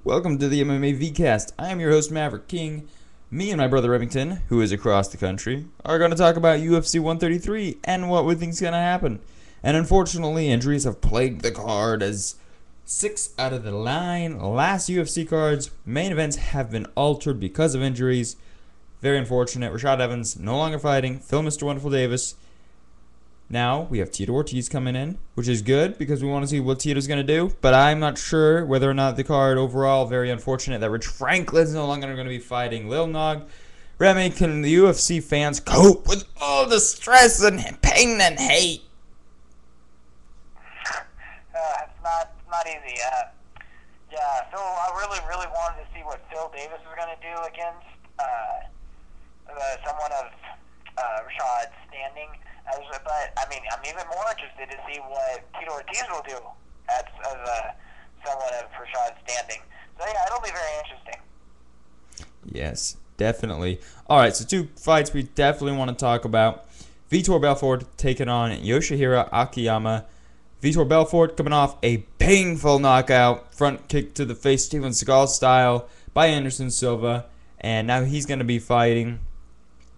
Welcome to the MMA Vcast. I am your host, Maverick King. Me and my brother Remington, who is across the country, are going to talk about UFC 133 and what we think is going to happen. And unfortunately, injuries have plagued the card as 6 out of the 9 last UFC cards, main events have been altered because of injuries. Very unfortunate. Rashad Evans no longer fighting. Phil Mr. Wonderful Davis. Now we have Tito Ortiz coming in, which is good because we want to see what Tito's going to do. But I'm not sure whether or not the card overall, very unfortunate that Rich Franklin's no longer going to be fighting Lil Nog. Remy, can the UFC fans cope with all the stress and pain and hate? It's not easy. So I really wanted to see what Phil Davis was going to do against someone of Rashad's standing. But I mean, I'm even more interested to see what Tito Ortiz will do as someone of Rashad's standing. So yeah, it'll be very interesting. Yes, definitely. All right, so 2 fights we definitely want to talk about. Vitor Belfort taking on Yoshihiro Akiyama. Vitor Belfort coming off a painful knockout, front kick to the face, Steven Seagal style, by Anderson Silva. And now he's going to be fighting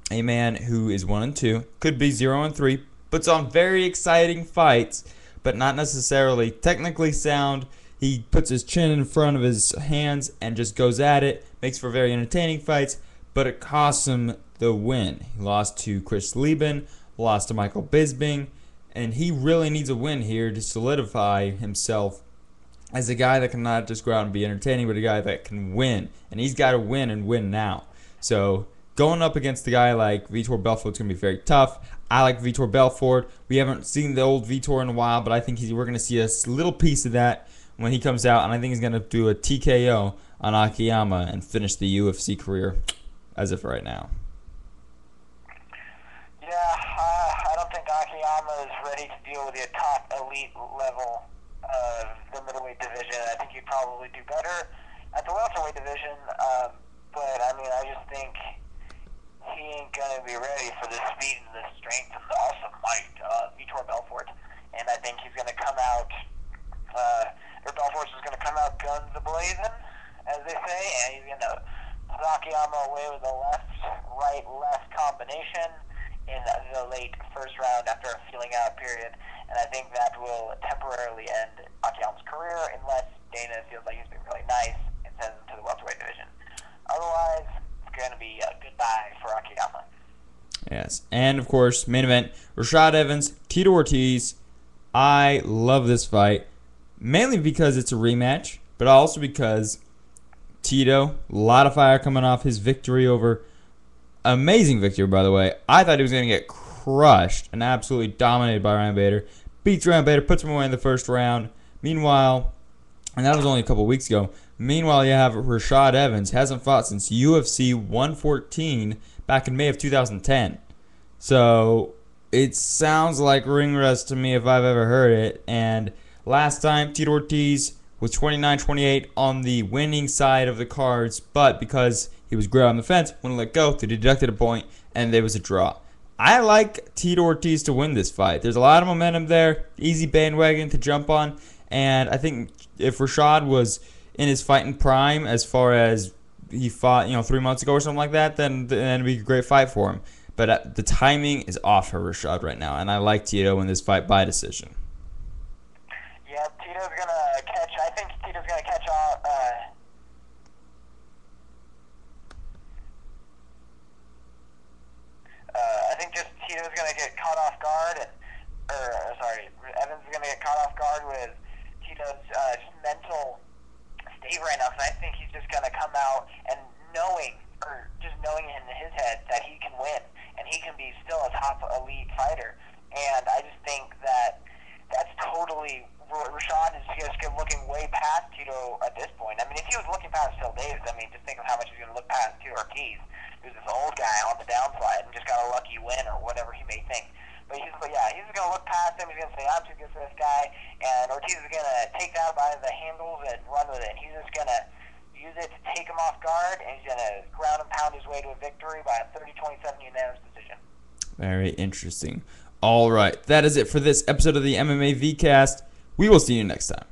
a man who is 1-2, could be 0-3, puts on very exciting fights, but not necessarily technically sound. He puts his chin in front of his hands and just goes at it, makes for very entertaining fights, but it costs him the win. He lost to Chris Lieben, lost to Michael Bisping, and he really needs a win here to solidify himself as a guy that can not just go out and be entertaining, but a guy that can win. And he's got to win and win now. So going up against a guy like Vitor Belfort is going to be very tough. I like Vitor Belfort. We haven't seen the old Vitor in a while, but I think we're going to see a little piece of that when he comes out, and I think he's going to do a TKO on Akiyama and finish the UFC career as of right now. Yeah, I don't think Akiyama is ready to deal with the top elite level of the middleweight division. I think he'd probably do better at the welterweight division, but I mean, I just think he ain't gonna be ready for the speed and the strength and the awesome might of Vitor Belfort. And I think he's gonna come out, Belfort is gonna come out guns a-blazing, as they say, and he's gonna put Akiyama away with a left combination in the late first round after a feeling out period. And I think that will temporarily end Akiyama's career unless Dana feels like he's been really nice and sends him to the welterweight division. Otherwise, going to be a goodbye for Akiyama. Yes, and of course, main event, Rashad Evans, Tito Ortiz. I love this fight, mainly because it's a rematch, but also because Tito, a lot of fire coming off his victory over, amazing victory, by the way. I thought he was going to get crushed and absolutely dominated by Ryan Bader. Beats Ryan Bader, puts him away in the first round. Meanwhile, and that was only a couple weeks ago. Meanwhile, you have Rashad Evans, hasn't fought since UFC 114 back in May of 2010. So it sounds like ring rust to me if I've ever heard it. And last time, Tito Ortiz was 29-28 on the winning side of the cards, but because he was grabbing the fence, wouldn't let go, they deducted a point, and there was a draw. I like Tito Ortiz to win this fight. There's a lot of momentum there, easy bandwagon to jump on, and I think if Rashad was in his fighting prime as far as he fought 3 months ago or something like that, then it'd be a great fight for him. But the timing is off for Rashad right now, and I like Tito in this fight by decision. Yeah, Tito's going to catch, I think Tito's going to catch off, I think just Tito's going to get caught off guard, Evans is going to get caught off guard with Tito's just mental state right now, because I think he's just going to come out and knowing in his head that he can win, and he can be still a top elite fighter. And I just think that that's totally, Rashad is just looking way past Tito at this point. I mean, if he was looking past Phil Davis, I mean, just think of how much he's going to look past Tito Ortiz, who's this old guy on the downslide and just got a lucky win or whatever he may think. But he's going to look past him. He's going to say, I'm too good for this guy. And Ortiz is going to take that by the handles and run with it. And he's just going to use it to take him off guard, and he's going to ground and pound his way to a victory by a 30-27 unanimous decision. Very interesting. All right, that is it for this episode of the MMA Vcast. We will see you next time.